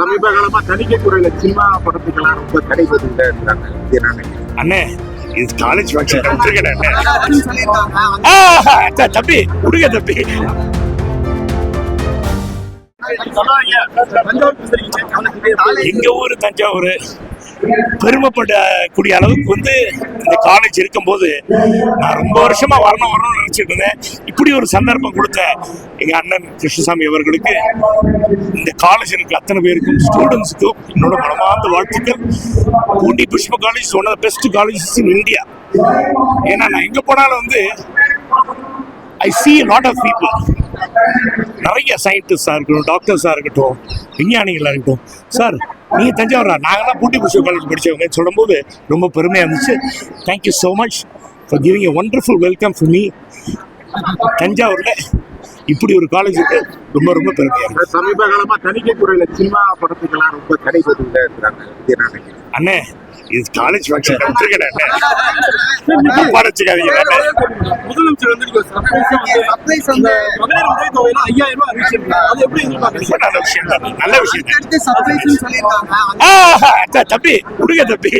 சமீப காலமா தணிக்கை துறையில சினிமா படத்துக்கெல்லாம் ரொம்ப தடை பதில இருக்கிறாங்க. அண்ணே இது காலேஜ் ஃபங்க்ஷன் தம்பி விடுங்க தம்பி. எங்க ஊரு தஞ்சாவூர் பெருமைப்படக்கூடிய அளவுக்கு இந்த காலேஜ் இருக்கும்போது நான் ரொம்ப வருஷமா வரணும்னு நினைச்சிட்டு இருந்தேன். இப்படி ஒரு சந்தர்ப்பம் கொடுத்த எங்க அண்ணன் கிருஷ்ணசாமி அவர்களுக்கு, இந்த காலேஜ் இருக்க அத்தனை பேருக்கும், ஸ்டூடெண்ட்ஸுக்கும் என்னோட மனமார்ந்த வாழ்த்துக்கள். Poondi Pushpa college one of the best colleges in India. ஏன்னா நான் எங்க போனாலும் ஐ see a lot of people. நிறைய சயின்டிஸ்டாக இருக்கட்டும், டாக்டர்ஸாக இருக்கட்டும், விஞ்ஞானிகளாக இருக்கட்டும். சார் நீங்கள் தஞ்சாவூரா, நாங்கள்லாம் பூண்டி புஷ்ப காலேஜ் படித்தவங்க சொல்லும்போது ரொம்ப பெருமையாக இருந்துச்சு. Thank you so much for giving a wonderful welcome for me. தஞ்சாவூரில் இப்படி ஒரு காலேஜுக்கு ரொம்ப ரொம்ப பெருமையாக இருக்குது. சமீப காலமா தணிக்கை துறையில சினிமா படத்துக்கெல்லாம் ரொம்ப தடை பதில இருக்கிறாங்க. அண்ணே இது காலேஜ் ஃபங்க்ஷன் வச்சுக்காதீங்க. முதலமைச்சர் நல்ல விஷயம் தம்பி விடுங்க தம்பி.